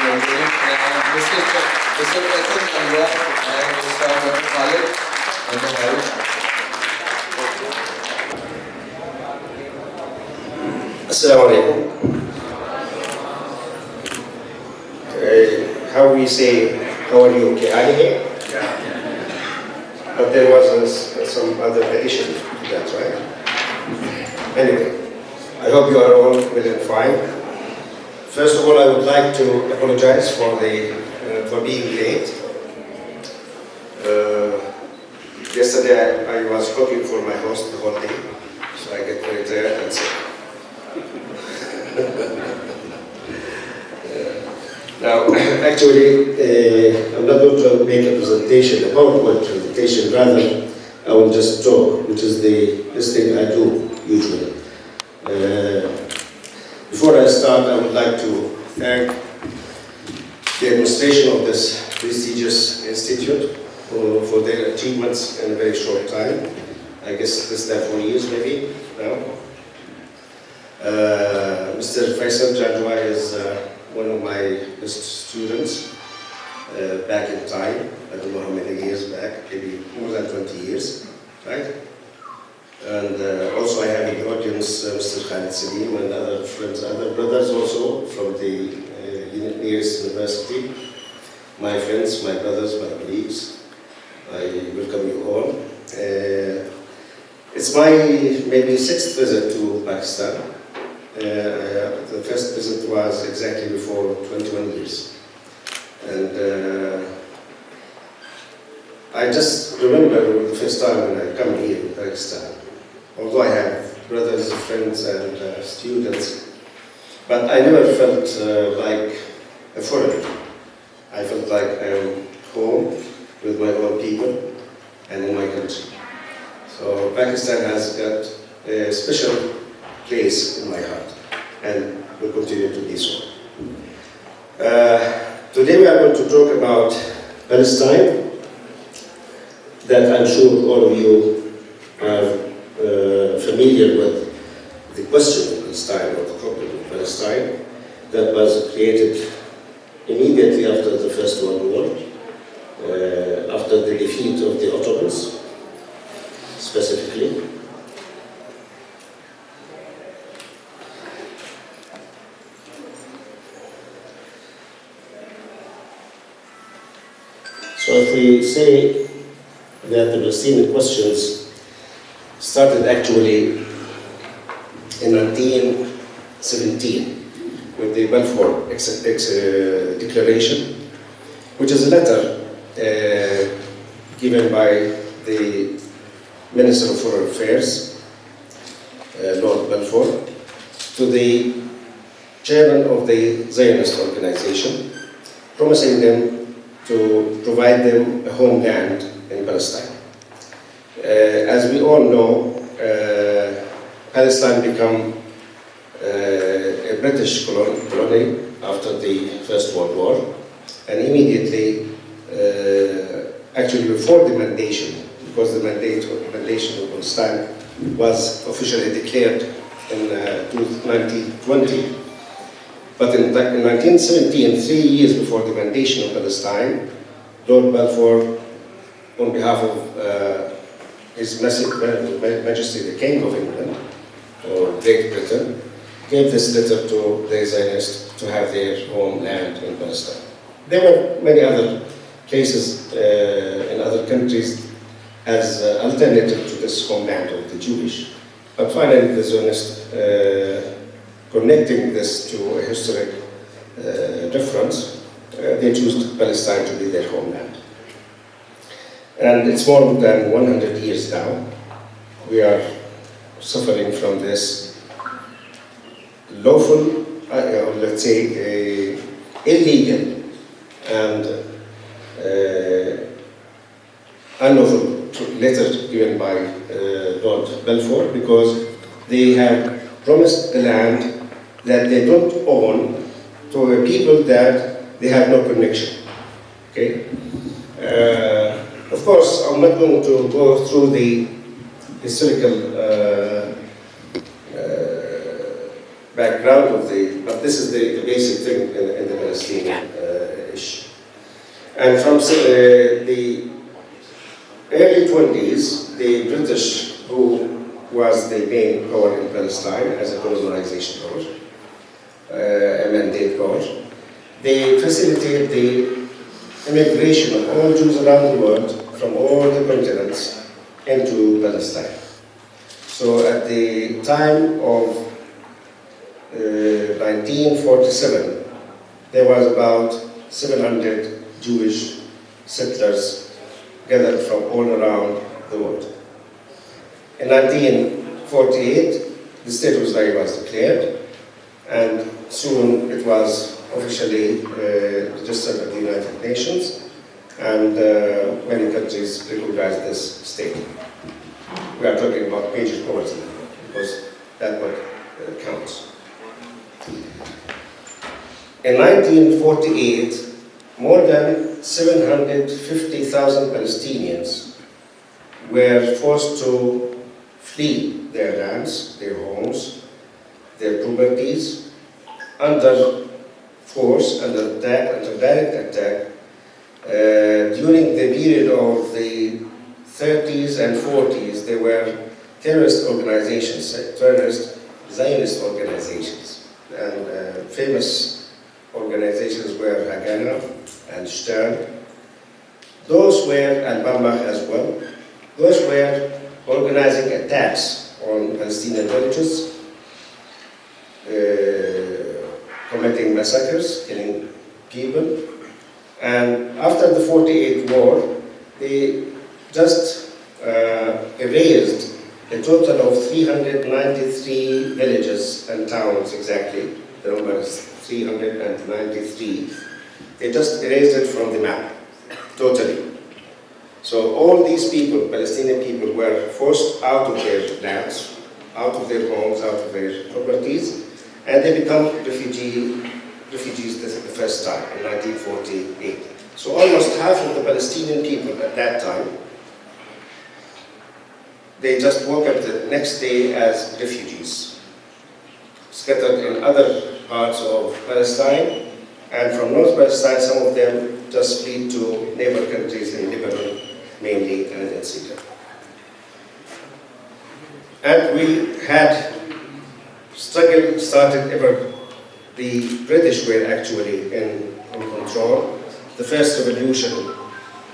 Mr. Faisal Anwar and Mr. Khalid on the house. Assalamu alaikum. How we say, how are you? Okay, Ali here? But there was some other addition to that, right? Anyway, I hope you are all well and fine. First of all, I would like to apologize for being late. Yesterday I was cooking for my host the whole day, so I get very tired and sick. Now, actually, I'm not going to make a presentation, a PowerPoint presentation, rather I will just talk, which is this thing I do usually. Before I start, I would like to thank the administration of this prestigious institute for their achievements in a very short time. I guess less than 4 years maybe now. Mr. Faisal Jadwa is one of my best students back in time. I don't know how many years back, maybe more than 20 years, right? And also I have in the audience Mr. Khalid Salim and other friends, other brothers also from the nearest university. My friends, my brothers, my colleagues, I welcome you all. It's my maybe 6th visit to Pakistan. The first visit was exactly before 21 years. And I just remember the first time when I come here in Pakistan. Although I have brothers, friends, and students, but I never felt like a foreigner. I felt like I am home with my own people and in my country. So Pakistan has got a special place in my heart and will continue to be so. Today we are going to talk about Palestine, that I'm sure all of you are familiar with the question of Palestine or the problem of Palestine that was created immediately after the First World War, after the defeat of the Ottomans, specifically. So if we say that the Palestinian questions started actually in 1917 with the Balfour Declaration, which is a letter given by the Minister of Foreign Affairs, Lord Balfour, to the chairman of the Zionist organization, promising them to provide them a homeland in Palestine. As we all know, Palestine became a British colony after the First World War, and immediately, actually before the mandation, because the mandation of Palestine was officially declared in 1920. But in 1917, 3 years before the mandation of Palestine, Lord Balfour, on behalf of His Majesty the King of England, or Great Britain, gave this letter to the Zionists to have their homeland in Palestine. There were many other cases in other countries as alternative to this homeland of the Jewish. But finally, the Zionists, connecting this to a historic reference, they chose Palestine to be their homeland. And it's more than 100 years now. We are suffering from this lawful, let's say, illegal and unlawful letter given by Lord Balfour, because they have promised the land that they don't own to a people that they have no connection. Okay? Of course, I'm not going to go through the historical background of but this is the basic thing in the Palestinian issue. And from the early 20s, the British, who was the main power in Palestine as a colonization power, a mandate power, they facilitated the immigration of all Jews around the world from all the continents into Palestine. So at the time of 1947, there was about 700 Jewish settlers gathered from all around the world. In 1948, the State of Israel was declared, and soon it was officially registered at the United Nations, and many countries recognized this state. We are talking about major powers because that's what counts. In 1948, more than 750,000 Palestinians were forced to flee their lands, their homes, their properties, under force, under direct attack, during the period of the 30s and 40s. There were terrorist organizations, terrorist Zionist organizations, and famous organizations were Haganah and Stern. Those were, and Bamach as well, those were organizing attacks on Palestinian villages, committing massacres, killing people. And after the 48 war, they just erased a total of 393 villages and towns exactly. The number is 393. They just erased it from the map, totally. So all these people, Palestinian people, were forced out of their lands, out of their homes, out of their properties, and they become refugees the first time in 1948. So almost half of the Palestinian people at that time, they just woke up the next day as refugees, scattered in other parts of Palestine, and from North Palestine, some of them just fled to neighbor countries in Lebanon, mainly, and in Syria. And we had struggle started ever. The British were actually in control. The first revolution,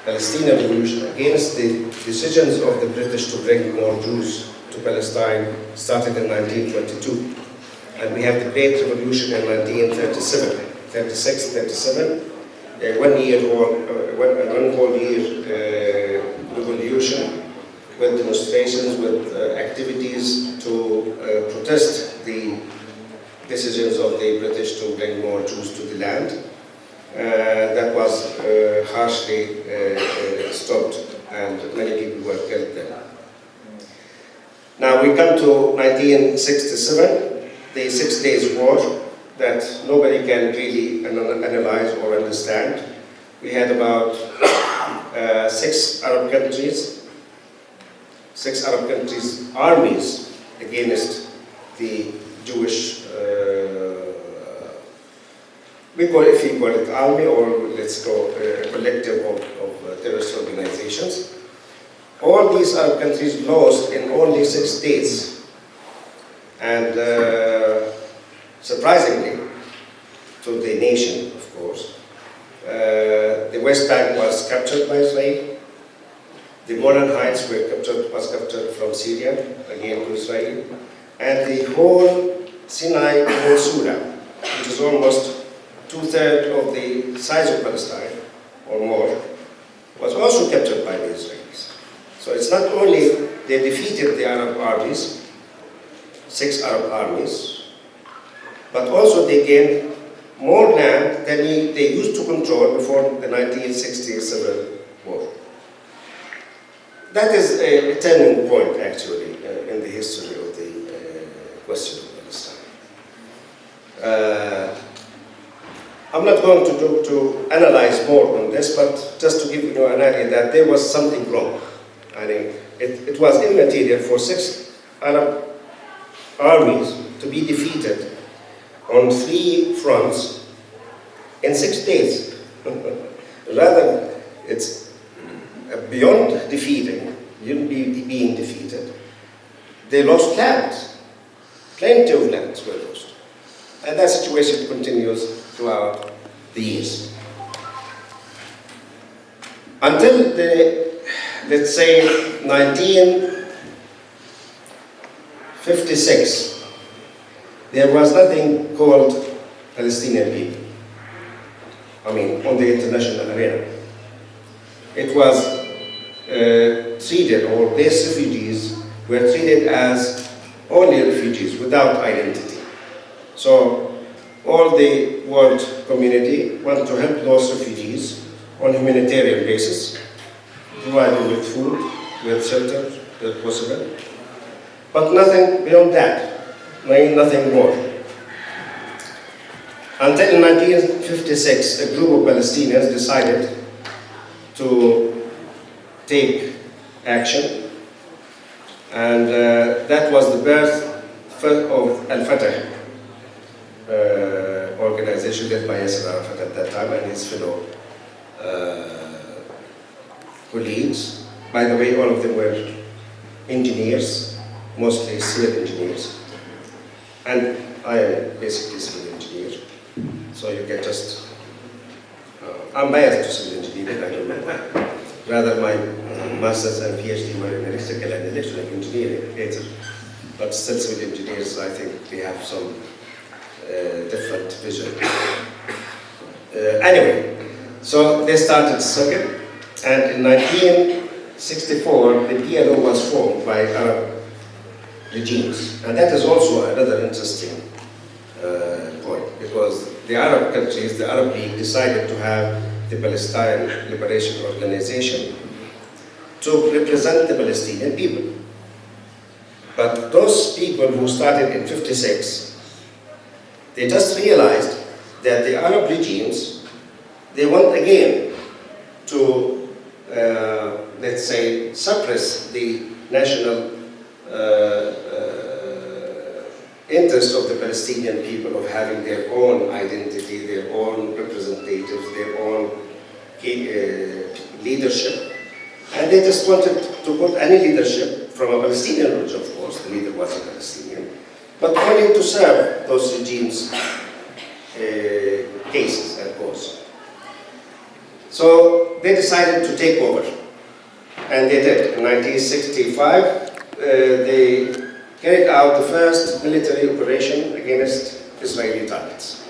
Palestinian revolution, against the decisions of the British to bring more Jews to Palestine started in 1922. And we have the Great Revolution in 1937, 36, 37, one whole year revolution with demonstrations, with activities to protest the decisions of the British to bring more Jews to the land. That was harshly stopped, and many people were killed there. Now we come to 1967, the 6 Days War that nobody can really analyze or understand. We had about 6 Arab countries armies against the Jewish, if you call it army, or let's go a collective of terrorist organizations. All these Arab countries lost in only 6 days. And surprisingly, to the nation, of course, the West Bank was captured by Israel. The Golan Heights was captured from Syria, again to Israel. And the whole Sinai Peninsula, which is almost 2/3 of the size of Palestine, or more, was also captured by the Israelis. So it's not only they defeated the Arab armies, 6 Arab armies, but also they gained more land than they used to control before the 1967 war. That is a turning point, actually, in the history of the question of Palestine. I'm not going to analyze more on this, but just to give you an idea that there was something wrong. I mean, it was immaterial for 6 Arab armies to be defeated on 3 fronts in 6 days. Rather, it's beyond defeating, being defeated. They lost land. Plenty of lands were lost. And that situation continues throughout the years. Until let's say 1956, there was nothing called Palestinian people. I mean, on the international arena. It was treated, or these refugees were treated as only refugees without identity. So all the world community want to help those refugees on a humanitarian basis, provide them with food, with shelter, where possible. But nothing beyond that, nothing more. Until 1956, a group of Palestinians decided to take action, and that was the birth of Al-Fatah organization led by Yasser Arafat at that time and his fellow colleagues. By the way, all of them were engineers, mostly civil engineers, and I am basically a civil engineer, so you can just, I'm biased to civil engineering, I don't know why. Rather, my master's and PhD were in electrical and electronic engineering later, but still civil engineers, I think they have some different vision. Anyway, so they started circuit, and in 1964, the PLO was formed by Arab regimes, and that is also another interesting point, because the Arab countries, the Arab League, decided to have the Palestine Liberation Organization to represent the Palestinian people. But those people who started in 56, they just realized that the Arab regimes, they want again to, let's say, suppress the national interest of the Palestinian people of having their own identity, their own representatives, their own leadership. And they just wanted to put any leadership from a Palestinian origin, of course, the leader was a Palestinian, but only to serve those regimes' cases and cause. So they decided to take over, and they did. In 1965, they carried out the first military operation against Israeli targets.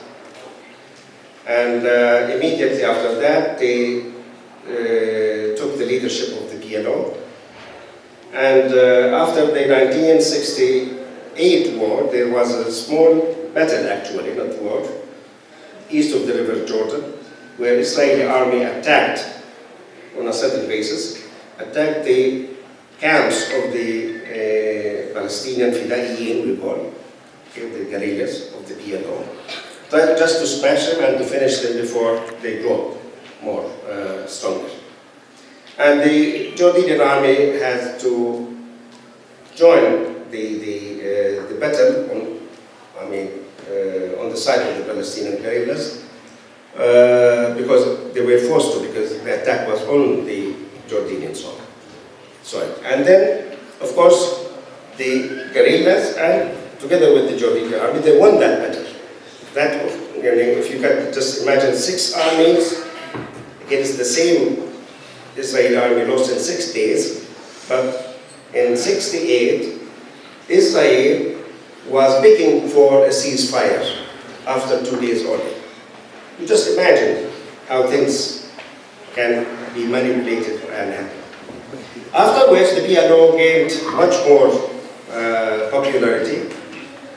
And immediately after that, they took the leadership of the PLO. And after the 1968 war, there was a small battle, actually, not war, east of the River Jordan, where Israeli army attacked on a certain basis, attacked the camps of the Palestinian Fidaiyin, we call, okay, the guerrillas of the PLO, just to smash them and to finish them before they grow more stronger. And the Jordanian army had to join the battle on the side of the Palestinian guerrillas because they were forced to, because the attack was on the Jordanian soil. And then, of course, the guerrillas, and together with the Jordanian army, they won that battle. That, if you can just imagine 6 armies against the same Israeli army lost in 6 days, but in 68, Israel was begging for a ceasefire after 2 days only. You just imagine how things can be manipulated and happen. After which the PLO gained much more popularity,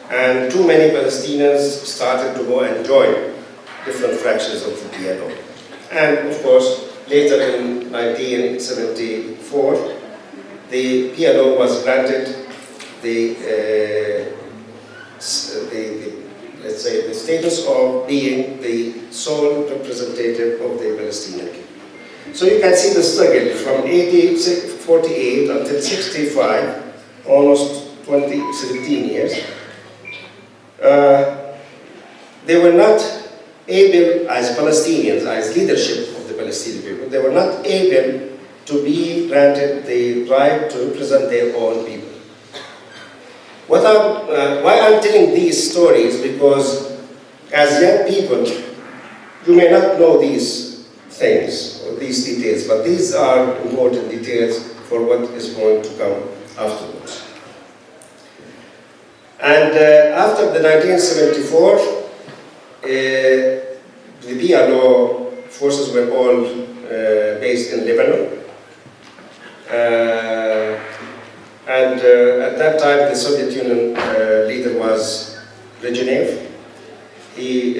and too many Palestinians started to go and join different fractions of the PLO. And of course, later in 1974, the PLO was granted let's say, the status of being the sole representative of the Palestinian people. So you can see the struggle from 48 until 65, almost 17 years. they were not able, as Palestinians, as leadership of the Palestinian people, they were not able to be granted the right to represent their own people. Why I'm telling these stories, because as young people, you may not know these things or these details, but these are important details for what is going to come afterwards. And after the 1974, the PLO forces were all based in Lebanon. At that time, the Soviet Union leader was Brezhnev. He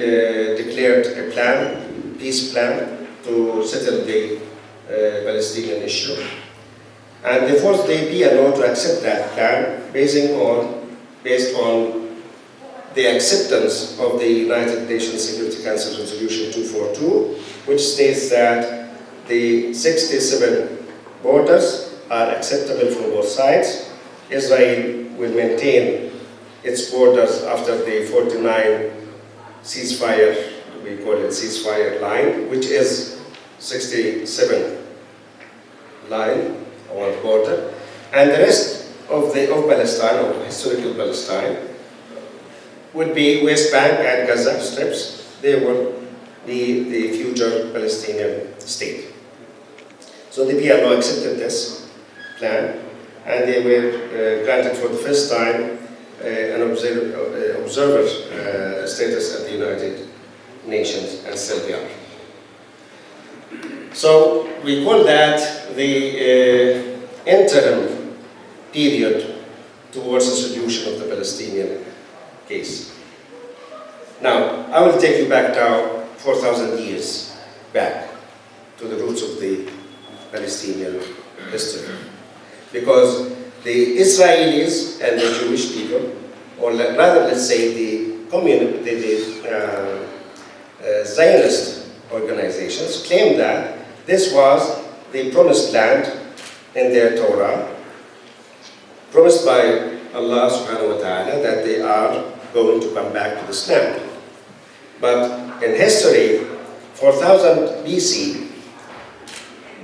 declared a plan, peace plan, to settle the Palestinian issue. And they forced the PLO to accept that plan based on the acceptance of the United Nations Security Council Resolution 242, which states that the 67 borders are acceptable for both sides. Israel will maintain its borders after the 49 ceasefire, we call it ceasefire line, which is 67 line or border, and the rest of Palestine, or historical Palestine, would be West Bank and Gaza strips. They would be the future Palestinian state. So the PLO accepted this plan, and they were granted for the first time an observer status at the United Nations, and still they are. So we call that the interim period towards a solution of the Palestinian case. Now, I will take you back now 4,000 years back to the roots of the Palestinian history. Because the Israelis and the Jewish people, or rather let's say the Zionist organizations, claim that this was the promised land in their Torah, promised by Allah subhanahu wa ta'ala that they are going to come back to this land. But in history, 4000 BC,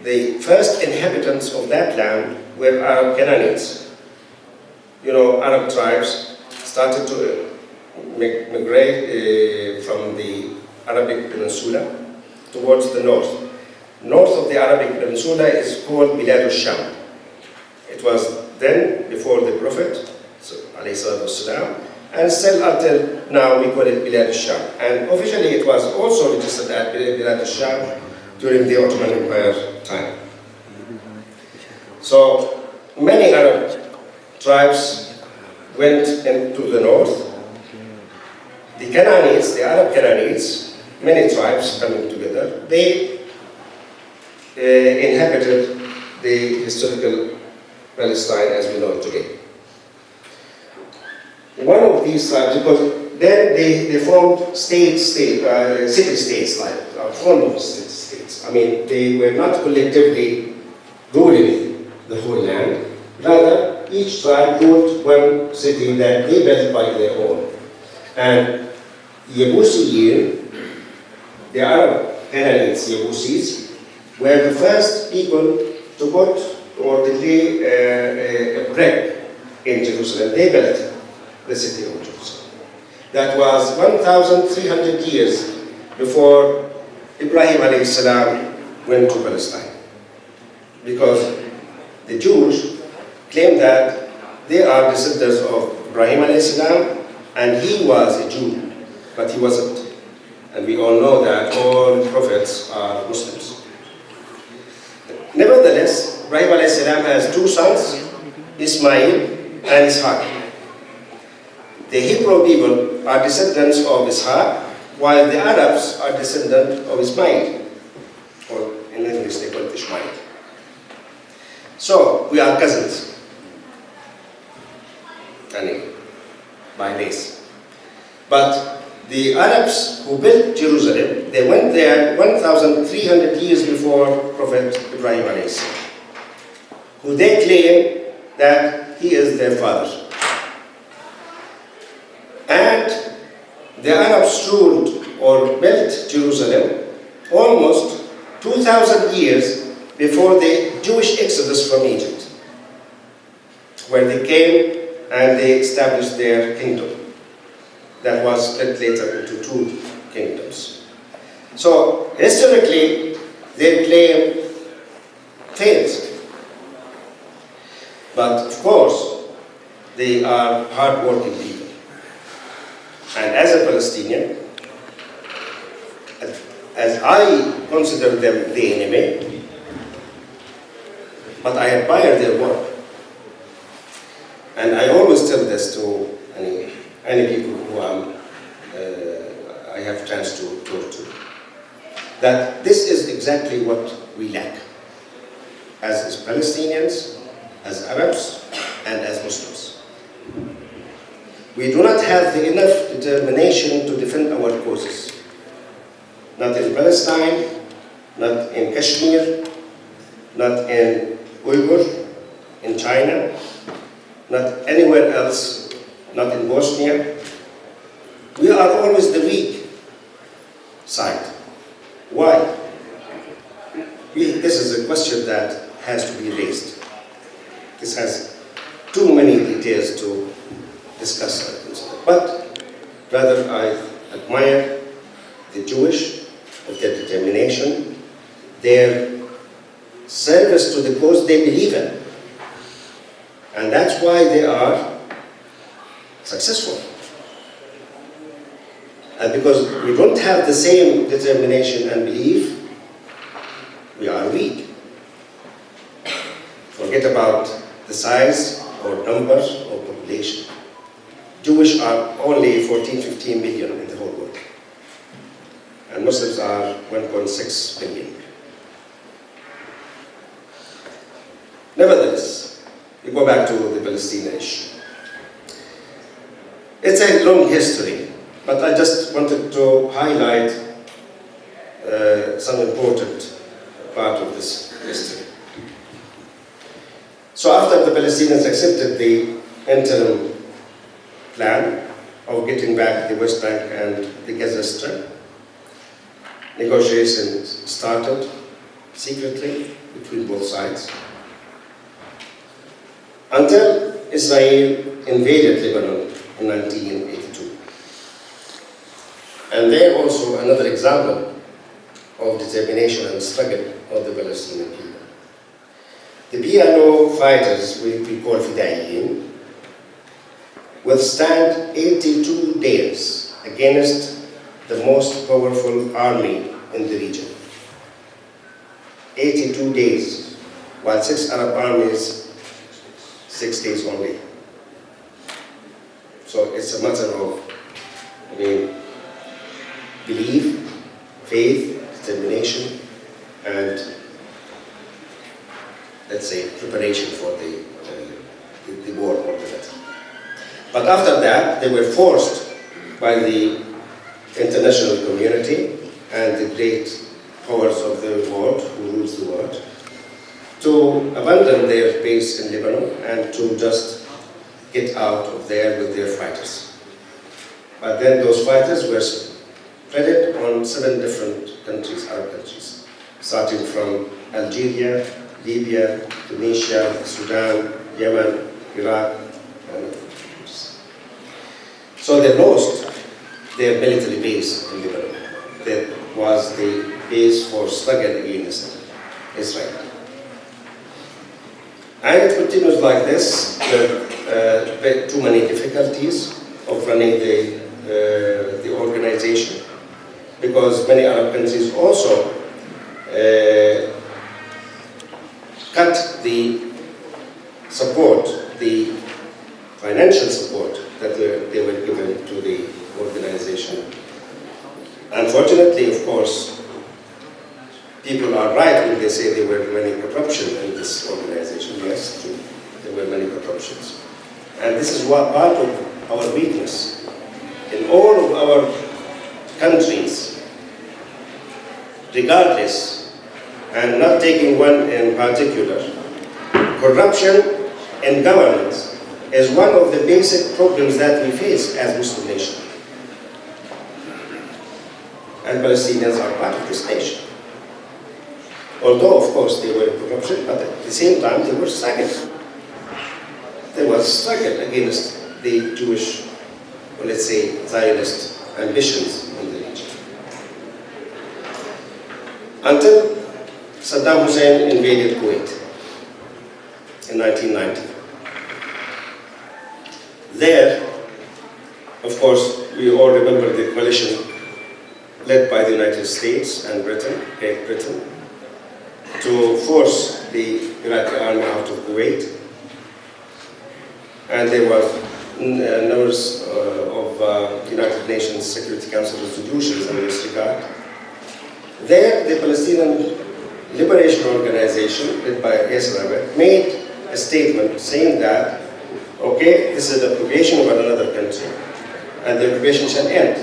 the first inhabitants of that land were Arab Canaanites. You know, Arab tribes started to migrate from the Arabic Peninsula towards the north. North of the Arabic Peninsula is called Bilad al-Sham. It was then, before the Prophet, ﷺ, and still until now we call it Bilad al-Sham. And officially it was also registered at Bilad al-Sham during the Ottoman Empire time. So many Arab tribes went into the north. The Canaanites, the Arab Canaanites, many tribes coming together, they inhabited the historical Palestine as we know it today. One of these tribes, because then they formed city-states, like autonomous city-states. I mean, they were not collectively ruling the whole land. Rather, each tribe ruled one city that they built by their own. And Yebusiyin, the Arab Canaanites, Yebusis, were the first people to put or to lay a brick in Jerusalem. They built the city of Jerusalem. That was 1,300 years before Ibrahim a.s. went to Palestine. Because the Jews claim that they are descendants of Ibrahim a.s. and he was a Jew, but he wasn't. And we all know that all prophets are Muslims. Nevertheless, Ibrahim a.s. has two sons, Ismail and Ishaq. The Hebrew people are descendants of Ishaq, while the Arabs are descendants of Ismail, or in English they call it Ishmael. So, we are cousins, by race. But the Arabs who built Jerusalem, they went there 1,300 years before Prophet Ibrahim a.s., who they claim that he is their father. And the Arabs ruled or built Jerusalem almost 2,000 years before the Jewish exodus from Egypt, where they came and they established their kingdom that was split later into two kingdoms. So historically, their claim fails. But of course, they are hard-working people. And as a Palestinian, as I consider them the enemy, but I admire their work. And I always tell this to any people who I have a chance to talk to, that this is exactly what we lack as Palestinians, as Arabs, and as Muslims. We do not have the enough determination to defend our causes. Not in Palestine, not in Kashmir, not in Uyghur, in China, not anywhere else, not in Bosnia. We are always the weak side. Why? This is a question that has to be raised. This has too many details to discuss. But rather, I admire the Jewish, of their determination, their service to the cause they believe in. And that's why they are successful. And because we don't have the same determination and belief, we are weak. Forget about the size or numbers or population. Jewish are only 14, 15 million in the whole world. And Muslims are 1.6 billion. Nevertheless, we go back to the Palestinian issue. It's a long history, but I just wanted to highlight some important part of this history. So after the Palestinians accepted the interim plan of getting back the West Bank and the Gaza Strip, negotiations started secretly between both sides until Israel invaded Lebanon in 1982. And there also another example of determination and struggle of the Palestinian people. The PLO fighters, we call Fidaiyin, withstand 82 days against the most powerful army in the region. 82 days, while 6 Arab armies, 6 days only. So it's a matter of belief, faith, determination, and let's say preparation for the war or the battle. But after that, they were forced by the international community and the great powers of the world, who rules the world, to abandon their base in Lebanon and to just get out of there with their fighters. But then those fighters were spread on 7 different countries, Arab countries, starting from Algeria, Libya, Tunisia, Sudan, Yemen, Iraq, and others. So they lost their military base in Lebanon. That was the base for struggle against Israel. And it continues like this, with too many difficulties of running the organization, because many Arab countries also cut the support, the financial support that they were given to the organization. Unfortunately, of course, people are right when they say there were many corruption in this organization. Yes, true. There were many corruptions. And this is what part of our weakness. In all of our countries, regardless, and not taking one in particular, corruption in governance is one of the basic problems that we face as Muslim nation. and Palestinians are part of this nation. Although, of course, they were in corruption, but at the same time, they were struggling. There was a struggle against the Jewish, or let's say, Zionist ambitions in the region. Until Saddam Hussein invaded Kuwait in 1990. There, of course, we all remember the coalition led by the United States and Britain, Great Britain, to force the Iraqi army out of Kuwait. And there were numbers of United Nations Security Council resolutions in this regard. There, the Palestinian Liberation Organization, led by Tayaeer Alshanableh, made a statement saying that, okay, this is the occupation of another country, and the occupation shall end.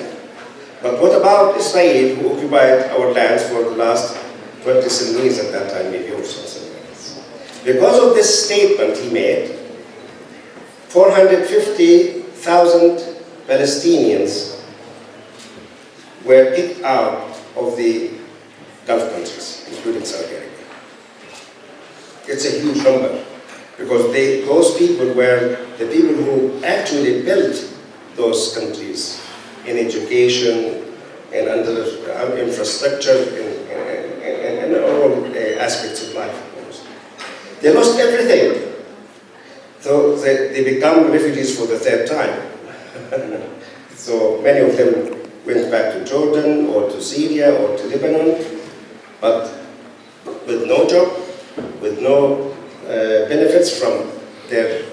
But what about Israel, who occupied our lands for the last 27 years at that time, maybe, or something like this? Because of this statement he made, 450,000 Palestinians were kicked out of the Gulf countries, including Saudi Arabia. It's a huge number, because those people were the people who actually built those countries in education and under infrastructure and all aspects of life, of course. They lost everything. So they become refugees for the third time. So many of them went back to Jordan or to Syria or to Lebanon, but with no job, with no benefits from their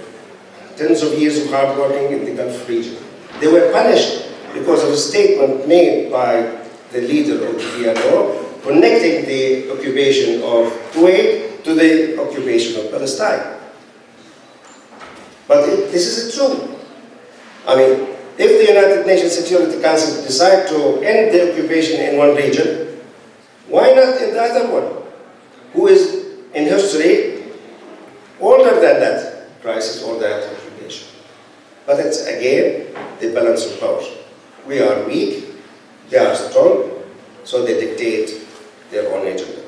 tens of years of hard working in the Gulf region. They were punished because of a statement made by the leader of the PLO connecting the occupation of Kuwait to the occupation of Palestine. But this is true. I mean, if the United Nations Security Council decide to end the occupation in one region, why not in the other one, who is in history older than that crisis or that occupation? But it's again the balance of power. We are weak, they are strong, so they dictate their own agenda.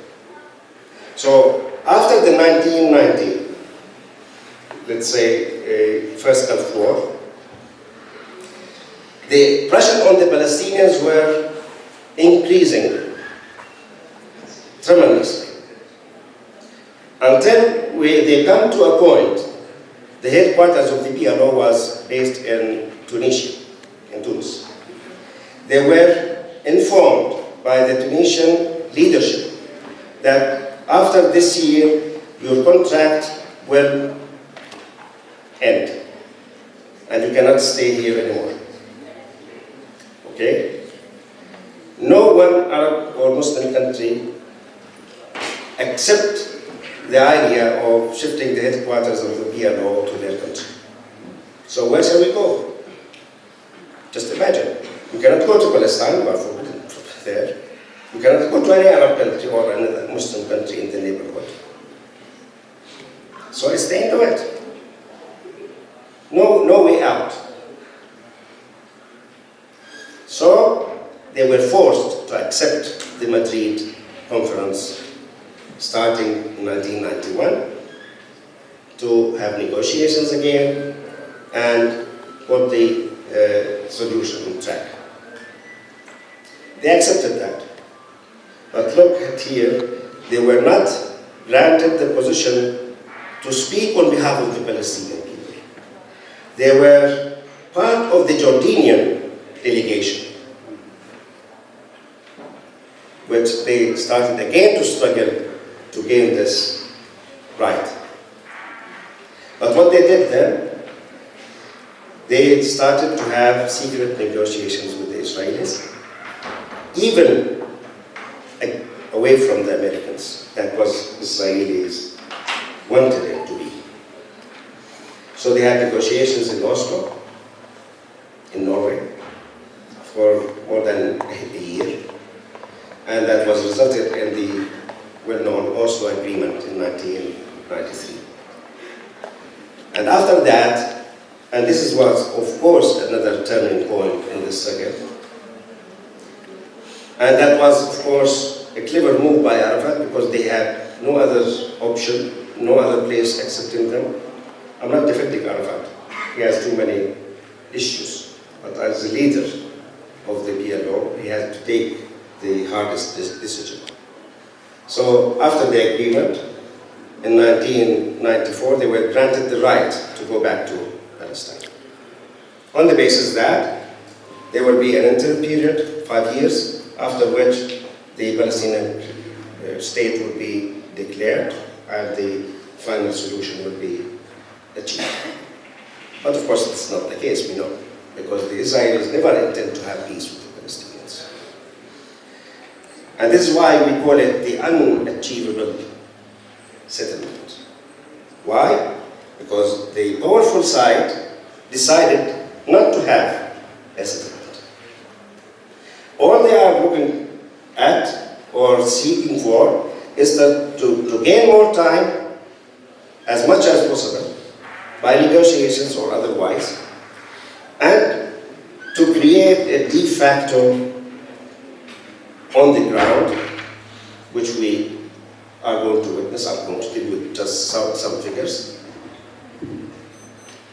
So after the 1990, let's say, first Gulf War, the pressure on the Palestinians were increasing tremendously. Until they come to a point, the headquarters of the PLO was based in Tunisia, in Tunis. They were informed by the Tunisian leadership that after this year, your contract will end, and you cannot stay here anymore. Okay? No one Arab or Muslim country accept the idea of shifting the headquarters of the PLO to their country. So where shall we go? Just imagine. You cannot go to Palestine, you are forbidden there. You cannot go to any Arab country or another Muslim country in the neighborhood. So it's the end of it. No way out. So they were forced to accept the Madrid conference starting in 1991 to have negotiations again and put the solution on track. They accepted that. But look at here, they were not granted the position to speak on behalf of the Palestinian people. They were part of the Jordanian delegation, which they started again to struggle to gain this right. But what they did then, they started to have secret negotiations with the Israelis, even away from the Americans. That was Israelis wanted it to be. So they had negotiations in Oslo, in Norway, for more than a year. And that was resulted in the well-known Oslo Agreement in 1993. And after that, and this was, of course, another turning point in this struggle, And that was, of course, a clever move by Arafat because they had no other option, no other place accepting them. I'm not defending Arafat. He has too many issues. But as the leader of the PLO, he had to take the hardest decision. So after the agreement, in 1994, they were granted the right to go back to Palestine. On the basis that there will be an interim period, 5 years, after which the Palestinian state will be declared and the final solution will be achieved. But of course, that's not the case, we know, because the Israelis never intend to have peace with the Palestinians. And this is why we call it the unachievable settlement. Why? Because the powerful side decided not to have a settlement. All they are looking at or seeking for is to gain more time as much as possible by negotiations or otherwise, and to create a de facto on the ground, which we are going to witness. I'm going to give you just some figures.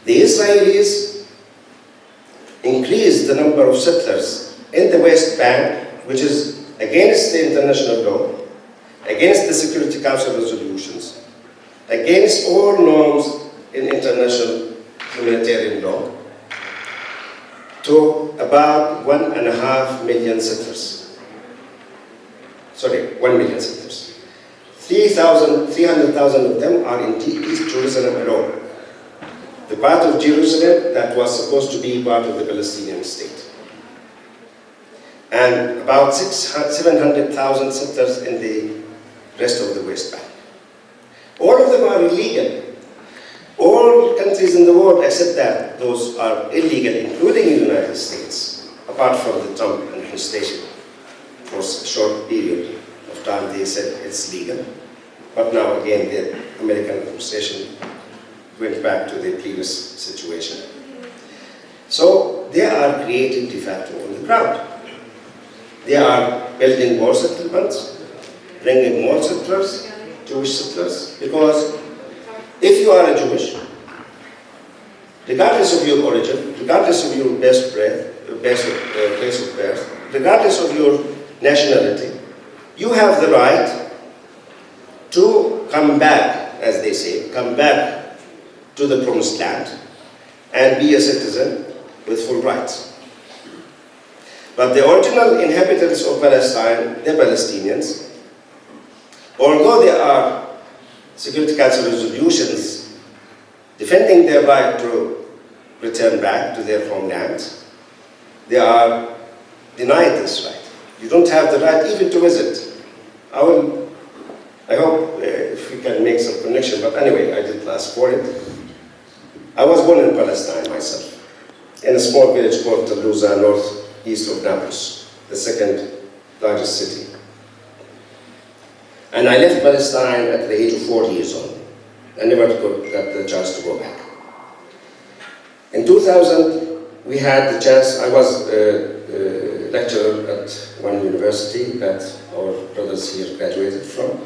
The Israelis increased the number of settlers in the West Bank, which is against the international law, against the Security Council resolutions, against all norms in international humanitarian law, to about 1.5 million settlers. Sorry, 1 million settlers. 300,000 of them are in East Jerusalem alone. The part of Jerusalem that was supposed to be part of the Palestinian state. And about 700,000 settlers in the rest of the West Bank. All of them are illegal. All countries in the world accept that those are illegal, including the United States, apart from the Trump administration. For a short period of time they said it's legal, but now again the American administration went back to the previous situation. So they are creating de facto on the ground. They are building more settlements, bringing more settlers, Jewish settlers, because if you are a Jewish, regardless of your origin, regardless of your place of birth, regardless of your nationality, you have the right to come back, as they say, come back to the promised land and be a citizen with full rights. But the original inhabitants of Palestine, the Palestinians, although there are Security Council resolutions defending their right to return back to their homelands, they are denied this right. You don't have the right even to visit. I hope if we can make some connection, but anyway, I did ask for it. I was born in Palestine myself, in a small village called Taluza, northeast of Naples, the second largest city. And I left Palestine at the age of 4 years old. I never got the chance to go back. In 2000, we had the chance. I was a lecturer at one university that our brothers here graduated from.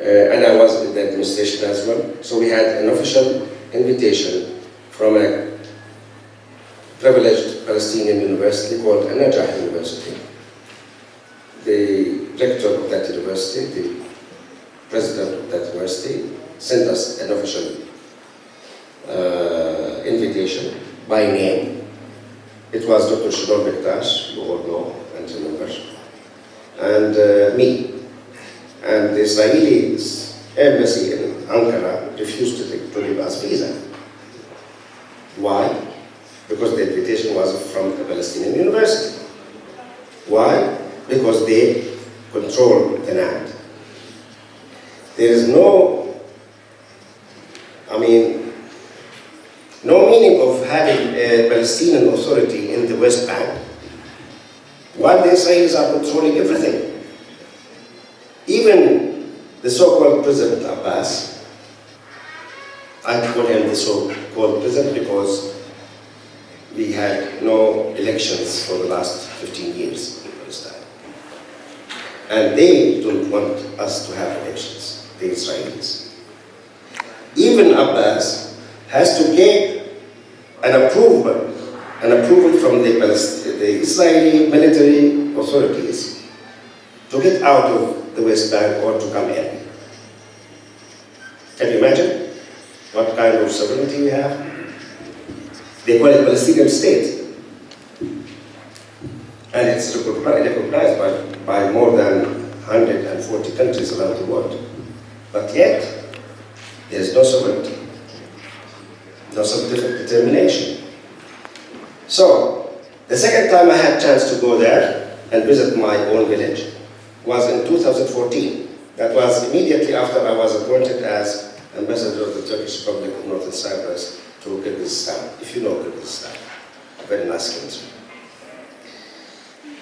And I was in the administration as well. So we had an official invitation from a privileged Palestinian university called An-Najah University. The rector of that university, the president of that university, sent us an official invitation by name. It was Dr. Shalom Bektash, you all know and remember, and me. And the Israeli embassy in Ankara refused to give us visa. Why? Because the invitation was from a Palestinian university. Why? Because they control the land. There is no meaning of having a Palestinian authority in the West Bank while the Israelis are controlling everything. Even the so-called President Abbas, I call him the so-called president because we had no elections for the last 15 years in Palestine. And they don't want us to have elections, the Israelis. Even Abbas has to get an approval from the Israeli military authorities to get out of the West Bank or to come in. Can you imagine what kind of sovereignty we have? They call it Palestinian state. And it's recognized by more than 140 countries around the world. But yet, there's no sovereignty, no self-determination. So, the second time I had a chance to go there and visit my own village was in 2014. That was immediately after I was appointed as ambassador of the Turkish Republic of Northern Cyprus to Kyrgyzstan, if you know Kyrgyzstan, a very nice country.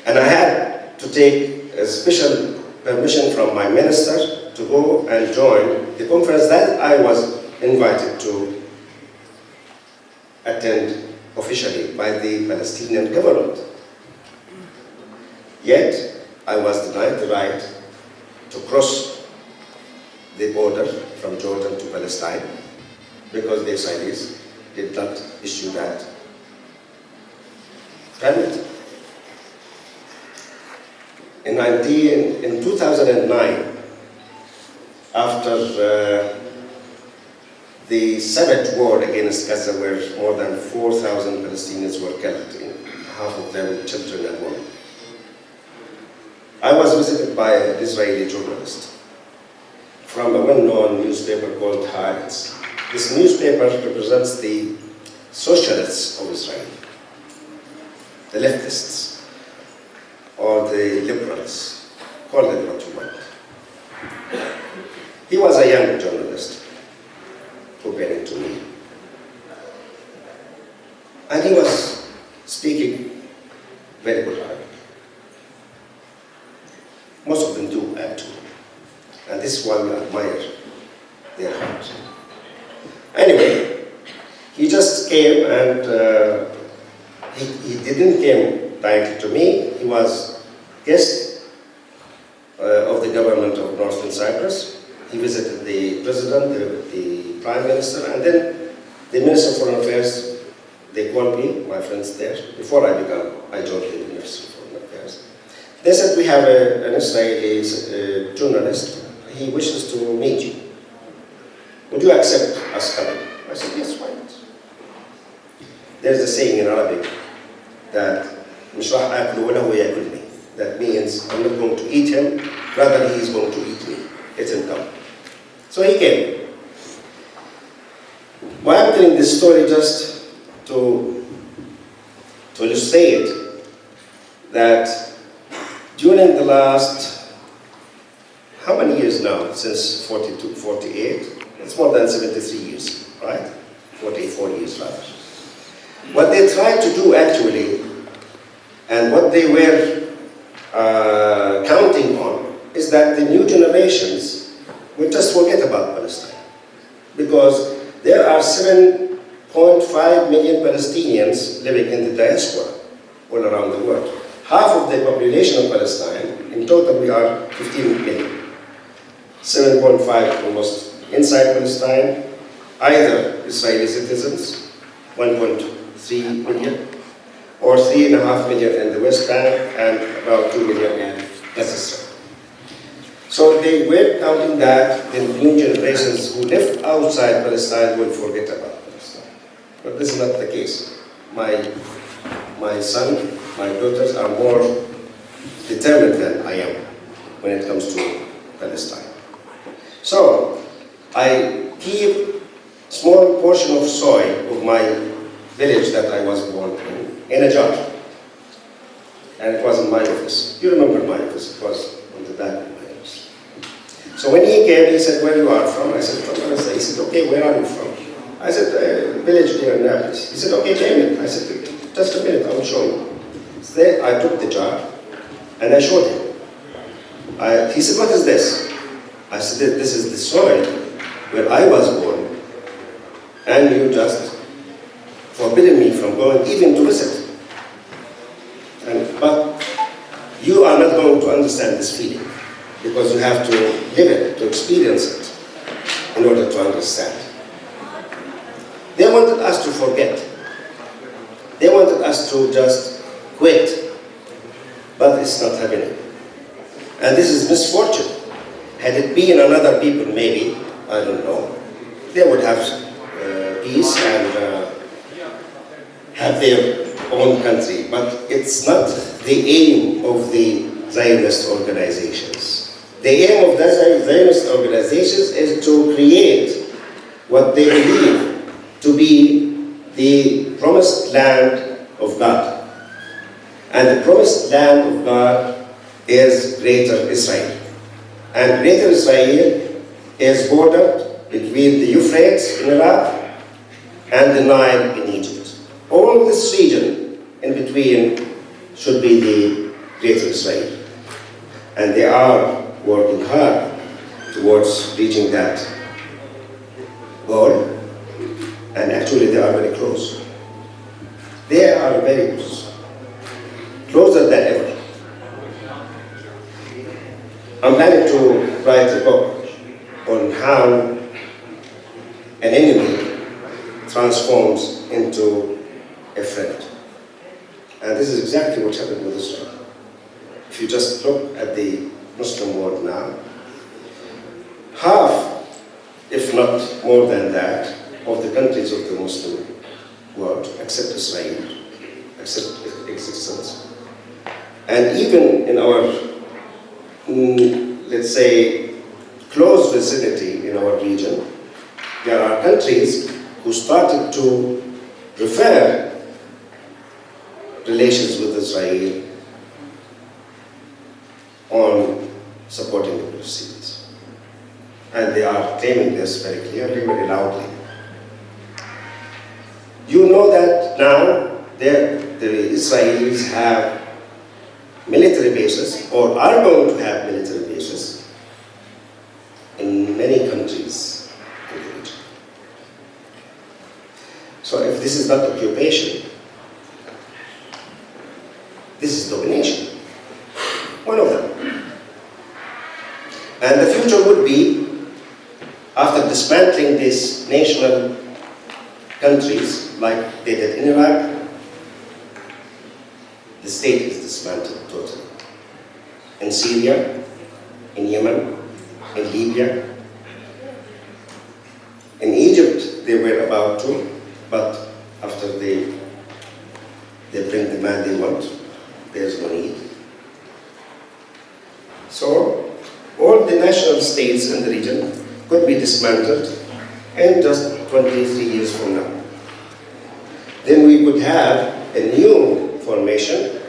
And I had to take a special permission from my minister to go and join the conference that I was invited to attend officially by the Palestinian government. Yet, I was denied the right to cross the border from Jordan to Palestine because the Israelis did not issue that permit. In 2009, after the Savage war against Gaza, where more than 4,000 Palestinians were killed, half of them children and women, I was visited by an Israeli journalist from a well-known newspaper called Haaretz. This newspaper represents the socialists of Israel, the leftists, or the liberals, call them what you want. He was a young journalist comparing to me. And he was speaking very good Arabic. Most of them do, actually. And this is why we admire their heart. Anyway, he just came and he didn't came directly to me. He was guest of the government of Northern Cyprus. He visited the president, the prime minister, and then the minister of foreign affairs. They called me, my friends there, before I joined the Ministry of Foreign Affairs. They said, we have an Israeli journalist. He wishes to meet you. Would you accept us coming? I said, yes, why not? There's a saying in Arabic that مش راح آكله ولا هو ياكلني. That means I'm not going to eat him, rather he is going to eat me. Let him come. So he came. Why I'm telling this story just to illustrate that during the last, how many years now? Since 42, 48? It's more than 73 years, right? 44 years rather. What they tried to do actually, and what they were counting on, is that the new generations will just forget about Palestine. Because there are 7.5 million Palestinians living in the diaspora all around the world. Half of the population of Palestine, in total we are 15 million. 7.5 almost inside Palestine, either Israeli citizens, 1.3 million, or 3.5 million in the West Bank, and about 2 million in Gaza Strip. So they were counting that the new generations who live outside Palestine will forget about Palestine. But this is not the case. My son, my daughters are more determined than I am when it comes to Palestine. So I keep a small portion of soil of my village that I was born in a jar. And it was in my office. You remember my office, it was on the back of my office. So when he came, he said, where you are from? I said, from Palestine. He said, okay, where are you from? I said, village near Naples. He said, okay, name it. I said, just a minute, I will show you. So then I took the jar and I showed him. He said, what is this? I said, this is the soil where I was born, and you just forbidden me from going even to visit. But you are not going to understand this feeling. because you have to live it, to experience it, in order to understand. They wanted us to forget. They wanted us to just quit, but it's not happening. And this is misfortune. Had it been another people, maybe, I don't know, they would have peace and have their own country. But it's not the aim of the Zionist organizations. The aim of the Zionist organizations is to create what they believe to be the promised land of God. And the promised land of God is Greater Israel. And Greater Israel is bordered between the Euphrates in Iraq and the Nile in Egypt. All this region in between should be the Greater Israel. And they are working hard towards reaching that goal. And actually they are very close. They are very close. Closer than ever. I'm planning to write a book on how an enemy transforms into a friend. And this is exactly what happened with Israel. If you just look at the Muslim world now, half, if not more than that, of the countries of the Muslim world accept Israel, accept its existence. And even in our, let's say, close vicinity in our region, there are countries who started to prefer relations with Israel on supporting the Palestinians. And they are claiming this very clearly, very loudly. You know that now the Israelis have military bases, or are going to have military bases, in many countries in the region. So if this is not occupation, this is domination. One of them. And the future would be, after dismantling these national countries, like they did in Iraq, the state is dismantled totally. In Syria, in Yemen, in Libya. In Egypt, they were about to, but after they bring the man they want, there's no need. So, all the national states in the region could be dismantled in just 23 years from now. Then we could have a new formation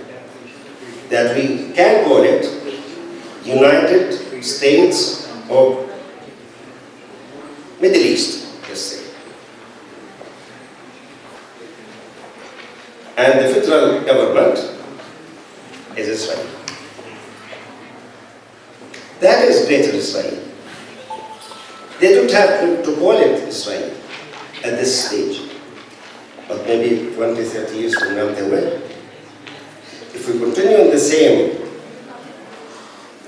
that we can call it United States of Middle East, let's say. And the federal government is Israel. That is Greater Israel. They don't have to call it Israel at this stage. But maybe 20, 30 years from now they will. If we continue in the same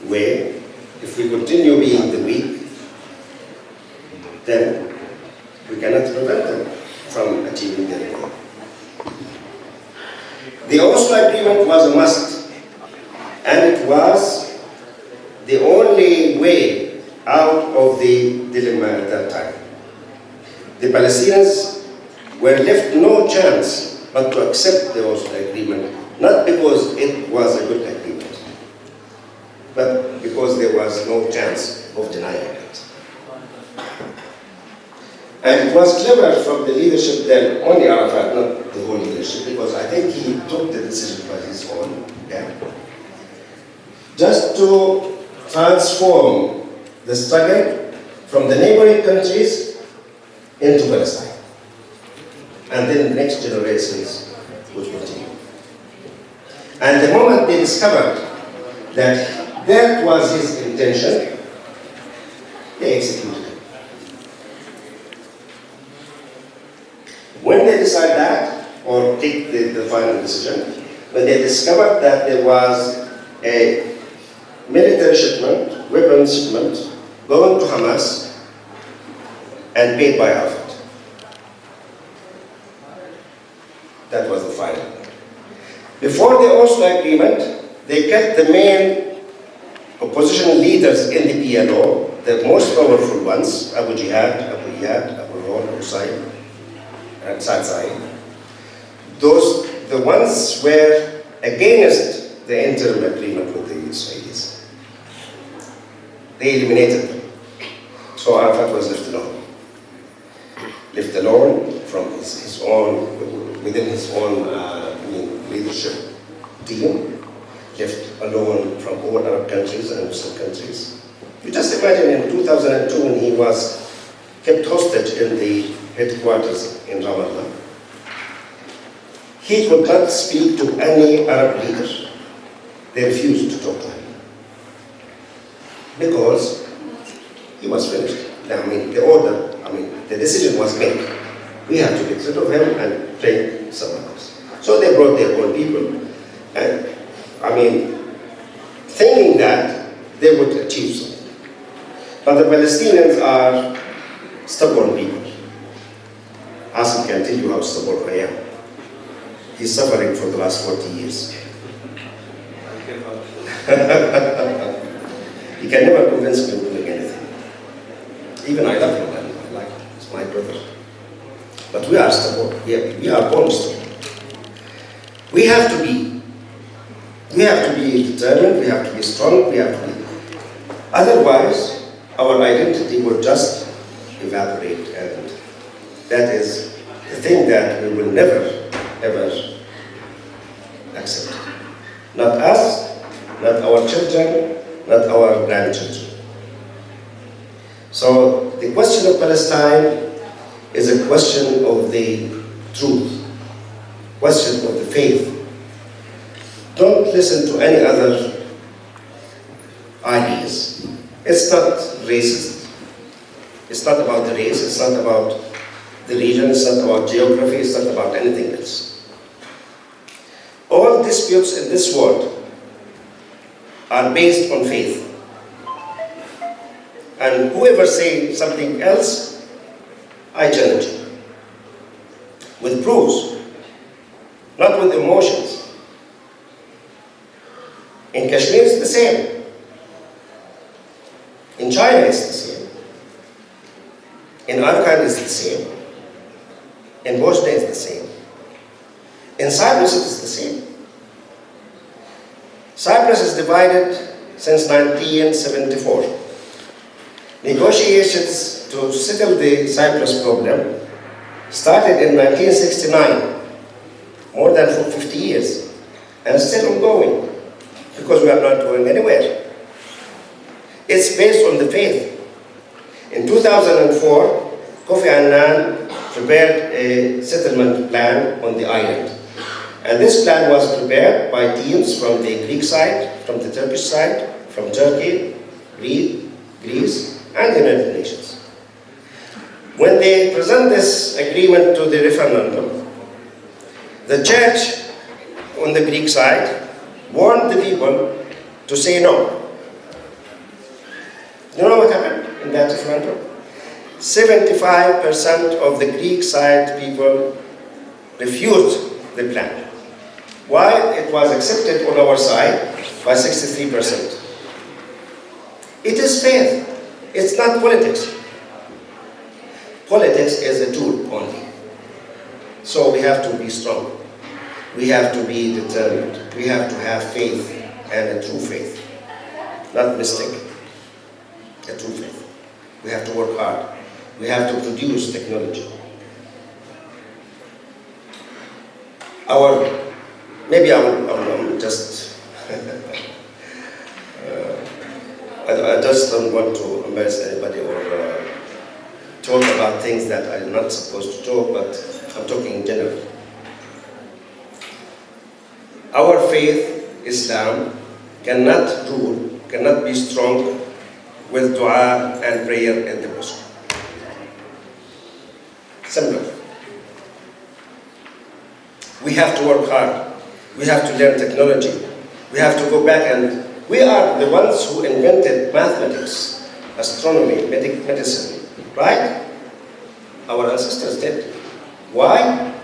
way, if we continue being the weak, then we cannot prevent them from achieving their goal. The Oslo Agreement was a must, and it was the only way out of the dilemma at that time. The Palestinians were left no chance but to accept the Oslo Agreement, not because it was a good agreement, but because there was no chance of denying it. And it was clever from the leadership then, only Arafat, not the whole leadership, because I think he took the decision by his own, just to transform the struggle from the neighboring countries into Palestine. And then the next generations would continue. And the moment they discovered that that was his intention, they executed him. When they decide that, or take the final decision, when they discovered that there was a military shipment weapons shipment going to Hamas and paid by Arafat. That was the final. Before the Oslo agreement, they kept the main opposition leaders in the PLO, the most powerful ones, Abu Jihad, Abu Iyad, Abu Rol, Hussein, and Saad Said. Those, the ones were against the interim agreement with the Israelis. They eliminated them. So Arafat was left alone. Left alone from his own, within his own leadership team, left alone from all Arab countries and Muslim countries. You just imagine in 2002 when he was kept hostage in the headquarters in Ramallah. He could not speak to any Arab leader. They refused to talk to him because he was finished. The decision was made. We have to get rid of him and train someone else. So they brought their own people, and thinking that they would achieve something. But the Palestinians are stubborn people. Hassan can tell you how stubborn I am. He's suffering for the last 40 years. He can never convince me of doing anything. Even I love him, I like him. He's my brother. But we are stubborn. We are born stubborn. We have to be determined, we have to be strong, we have to be. Otherwise, our identity will just evaporate, and that is the thing that we will never, ever accept. Not us, not our children, not our grandchildren. So the question of Palestine is a question of the truth, question of the faith. Don't listen to any other ideas. It's not racist. It's not about the race, it's not about the region, it's not about geography, it's not about anything else. All disputes in this world are based on faith. And whoever says something else, I challenge you. With proofs, not with emotions. In Kashmir it's the same. In China it's the same. In Arakan it's the same. In Bosnia it's the same. In Cyprus it's the same. Cyprus is divided since 1974. Negotiations to settle the Cyprus problem started in 1969, more than 50 years, and still ongoing, because we are not going anywhere. It's based on the faith. In 2004, Kofi Annan prepared a settlement plan on the island. And this plan was prepared by teams from the Greek side, from the Turkish side, from Turkey, Greece, and the United Nations. When they present this agreement to the referendum, the church on the Greek side warned the people to say no. You know what happened in that referendum? 75% of the Greek side people refused the plan, while it was accepted on our side by 63%. It is faith, it's not politics. Politics is a tool only. So we have to be strong. We have to be determined. We have to have faith, and a true faith, not mistake, a true faith. We have to work hard. We have to produce technology. Maybe I'm just, I just don't want to embarrass anybody or talk about things that I'm not supposed to talk, but I'm talking in general. Our faith, Islam, cannot rule, cannot be strong with dua and prayer in the mosque. Simple. We have to work hard. We have to learn technology. We have to go back and We are the ones who invented mathematics, astronomy, medicine, right? Our ancestors did. Why?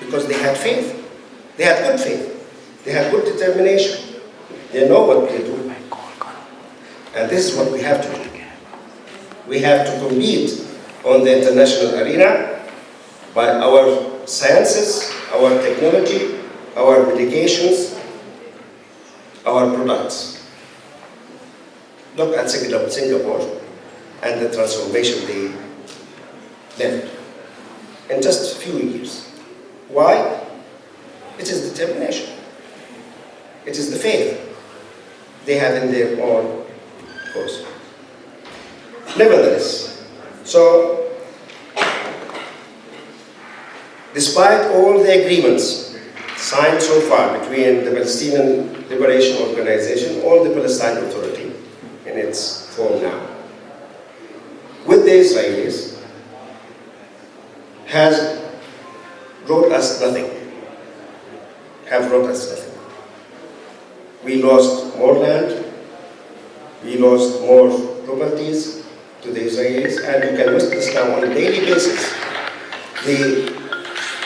Because they had faith. They had good faith. They had good determination. They know what they do. And this is what we have to do. We have to compete on the international arena by our sciences, our technology, our medications, our products. Look at Singapore and the transformation they left in just a few years. Why? It is determination. It is the faith they have in their own cause. Nevertheless, so despite all the agreements signed so far between the Palestinian Liberation Organization or the Palestine Authority in its form now, with the Israelis, has brought us nothing. Have brought us nothing. We lost more land, we lost more properties to the Israelis, and you can witness now on a daily basis the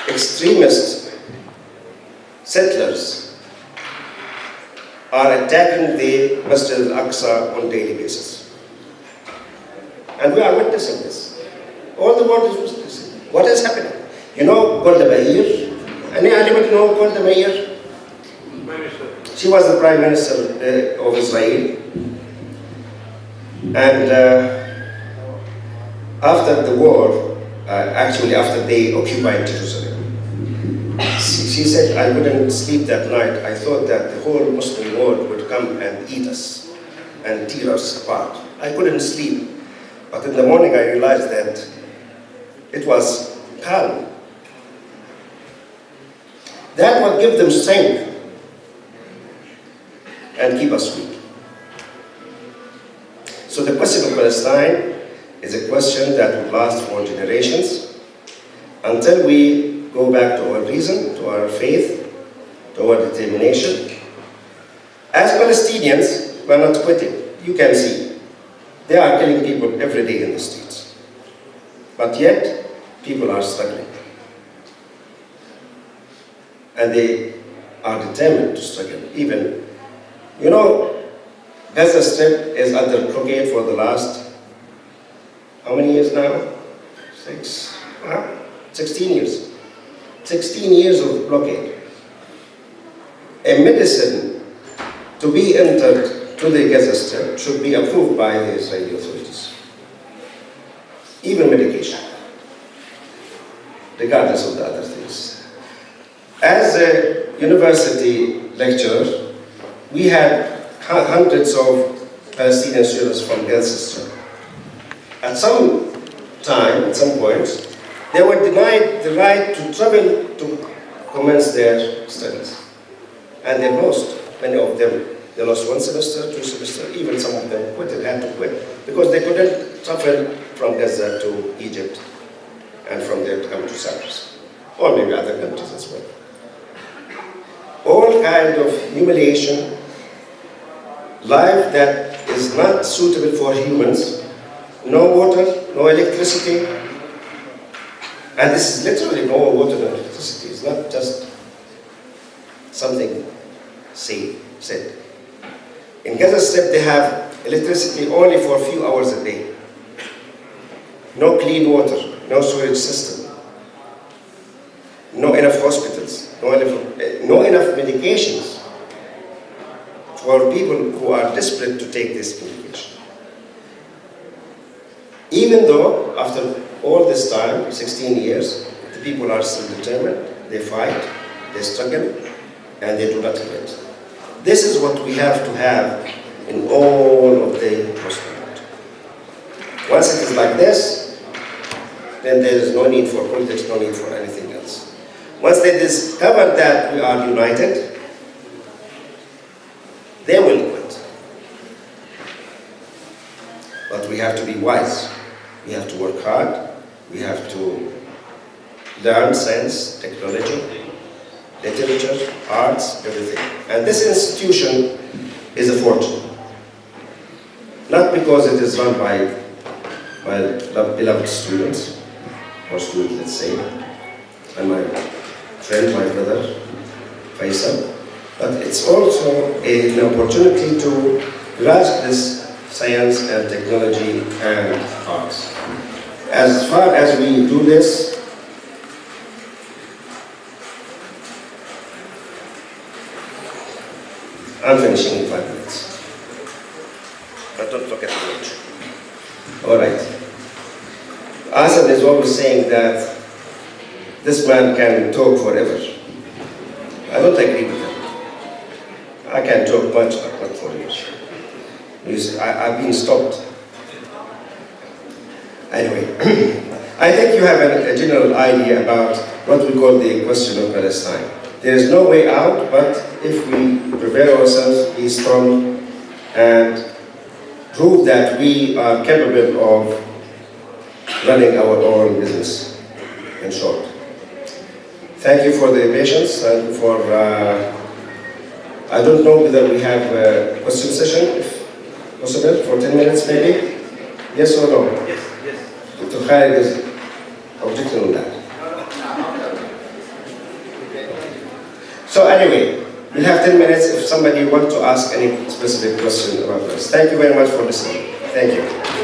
extremist settlers are attacking the Masjid al-Aqsa on a daily basis. And we are witnessing this. All the world is witnessing. What is happening? You know Golda Meir? Anybody know Golda Meir? She was the Prime Minister of Israel. And after the war, actually after they occupied Jerusalem, she said, I couldn't sleep that night. I thought that the whole Muslim world would come and eat us and tear us apart. I couldn't sleep. But in the morning I realized that it was calm. That would give them strength and keep us weak. So the question of Palestine is a question that will last for generations until we go back to our reason, to our faith, to our determination. As Palestinians, we are not quitting. You can see, they are killing people every day in the streets. But yet, people are struggling. And they are determined to struggle. Even, you know, Gaza Strip is under blockade for the last, how many years now? 16 years. 16 years of blockade. A medicine to be entered to the Gaza Strip should be approved by the Israeli authorities. Even medication, regardless of the other things. As a university lecturer, we had hundreds of Palestinian students from Gaza Strip. At some time, at some point, they were denied the right to travel to commence their studies. And they lost, many of them. They lost 1 semester, 2 semesters, even some of them quit, had to quit, because they couldn't travel from Gaza to Egypt and from there to come to Cyprus, or maybe other countries as well. All kind of humiliation, life that is not suitable for humans, no water, no electricity, and this is literally no water and electricity. It's not just something said. In Gaza Strip, they have electricity only for a few hours a day. No clean water, no sewage system, no enough hospitals, no enough medications for people who are desperate to take this medication. Even though, after all this time, 16 years, the people are still determined, they fight, they struggle, and they do not quit. This is what we have to have in all of the Muslim world. Once it is like this, then there is no need for politics, no need for anything else. Once they discover that we are united, they will quit. But we have to be wise. We have to work hard. We have to learn science, technology, literature, arts, everything. And this institution is a fortune. Not because it is run by my beloved students, or students, let's say, and my friend, my brother, Faisal, but it's also an opportunity to grasp this science and technology and arts. As far as we do this, I'm finishing in 5 minutes. But don't look at the watch. All right. Hassan is always saying that this man can talk forever. I don't agree with him. I can talk much, but not forever. I've been stopped. Anyway, I think you have a general idea about what we call the question of Palestine. There is no way out, but if we prepare ourselves, be strong, and prove that we are capable of running our own business, in short. Thank you for the patience and for, I don't know whether we have a question session, if possible, for 10 minutes maybe? Yes or no? Yes, yes. Dr. Khalid is objecting on that. So anyway, we'll have 10 minutes if somebody wants to ask any specific question about this. Thank you very much for listening. Thank you.